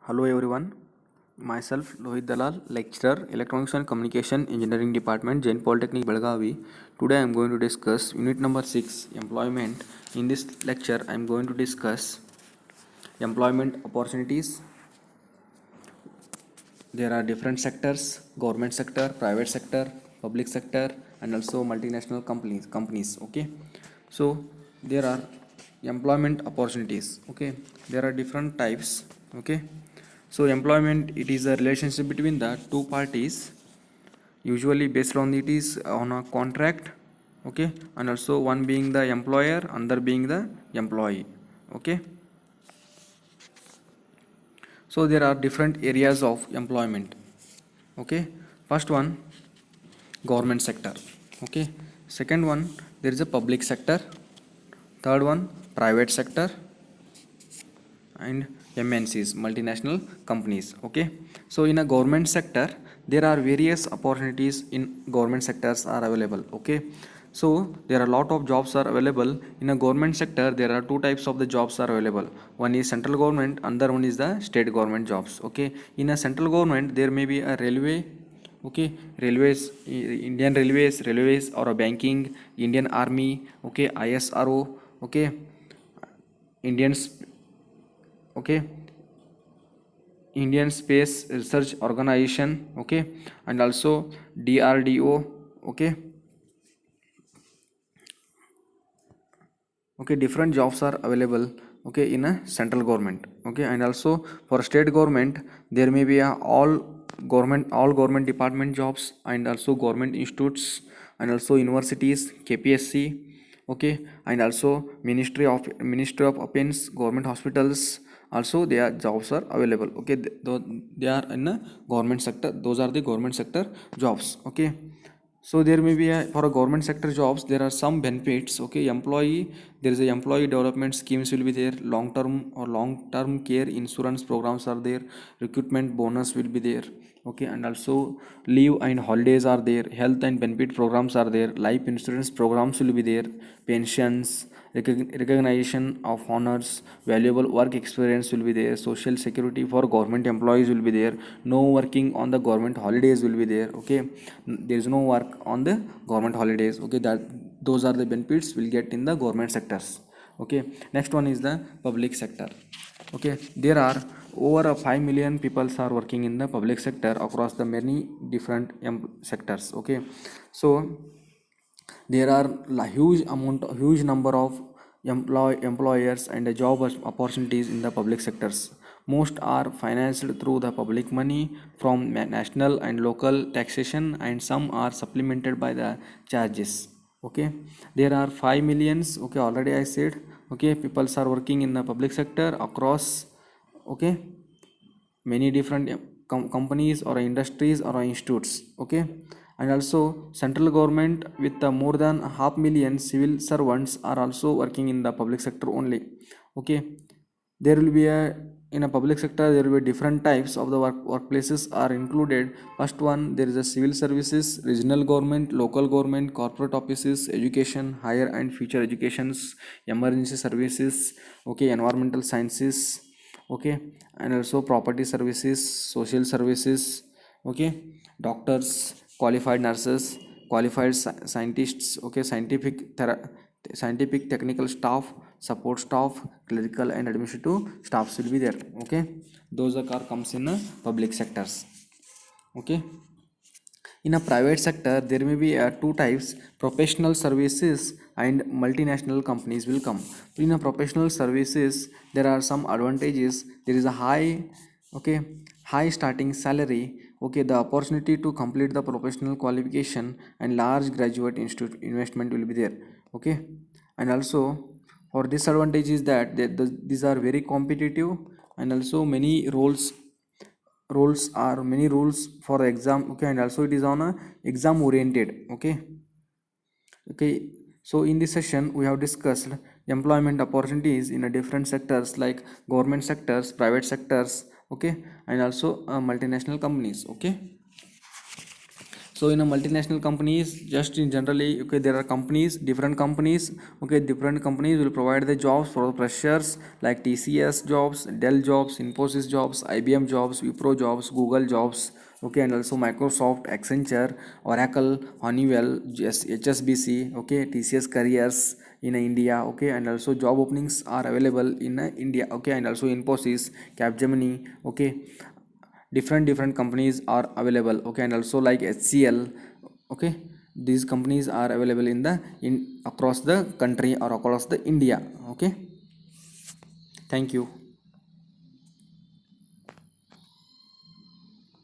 Hello everyone, myself Lohit Dalal, lecturer, Electronics and Communication Engineering Department, Jain Polytechnic Belgavi. Today I am going to discuss unit number 6, employment. In this lecture I am going to discuss employment opportunities. There are different sectors: government sector, private sector, public sector, and also multinational companies. Okay, so there are employment opportunities. Okay, there are different types. Okay, so employment, it is a relationship between the two parties, usually based on it is on a contract. Okay, and also one being the employer, other being the employee. Okay, so there are different areas of employment. Okay, first one, government sector. Okay, second one, there is a public sector. Third one, private sector, and MNCs, multinational companies. Okay, so in a government sector there are various opportunities in government sectors are available. Okay, so there are a lot of jobs are available in a government sector. There are two types of the jobs are available. One is central government, another one is the state government jobs. Okay, in a central government there may be a railway. Okay, railways, Indian railways, or a banking, Indian army. Okay, ISRO. Okay, Indians. Okay, Indian Space Research Organization. Okay, and also DRDO. Okay, okay, different jobs are available. Okay, in a central government. Okay, and also for state government there may be a all government department jobs, and also government institutes, and also universities, KPSC. Okay, and also ministry of offense, government hospitals. Also their jobs are available. Okay, they are in a government sector. Those are the government sector jobs. Okay, so there may be for a government sector jobs there are some benefits. Okay, employee, there is a employee development schemes will be there, long term care insurance programs are there, recruitment bonus will be there. Okay, and also leave and holidays are there, health and benefit programs are there, life insurance programs will be there, pensions, recognition of honors, valuable work experience will be there, social security for government employees will be there, no working on the government holidays will be there. Okay, there is no work on the government holidays. Okay, that those are the benefits we'll get in the government sectors. Okay, next one is the public sector. Okay, there are over a 5 million people are working in the public sector across the many different sectors. Okay, so there are huge number of employers and job opportunities in the public sectors. Most are financed through the public money from national and local taxation, and some are supplemented by the charges. Okay, there are 5 millions. Okay, already I said. Okay, people are working in the public sector across. Okay, many different companies or industries or institutes. Okay, and also central government with more than half million civil servants are also working in the public sector only. Okay, there will be a in a public sector there will be different types of the workplaces are included. First one, there is a civil services, regional government, local government, corporate offices, education, higher and future educations, emergency services. Okay, environmental sciences. Okay, and also property services, social services. Okay, doctors, qualified nurses, qualified scientists. Okay, scientific technical staff, support staff, clerical and administrative staffs will be there. Okay, those are comes in public sectors. Okay, in a private sector there may be two types: professional services and multinational companies will come. In a professional services there are some advantages. There is a high. Okay, high starting salary. Okay, the opportunity to complete the professional qualification and large graduate institute investment will be there. Okay, and also for disadvantage is that these are very competitive, and also many roles are many rules for exam. Okay, and also it is on a exam oriented. Okay, okay, so in this session we have discussed employment opportunities in a different sectors like government sectors, private sectors. Okay, and also multinational companies. Okay, So in a multinational companies, just in generally, okay, there are companies, different companies, okay, different companies will provide the jobs for the freshers, like TCS jobs, Dell jobs, Infosys jobs, IBM jobs, Wipro jobs, Google jobs, okay, and also Microsoft, Accenture, Oracle, Honeywell, HSBC, okay, TCS careers in India, okay, and also job openings are available in India, okay, and also Infosys, Capgemini, okay, different companies are available, okay, and also like HCL, okay, these companies are available in the in across the country or across the India, okay. Thank you.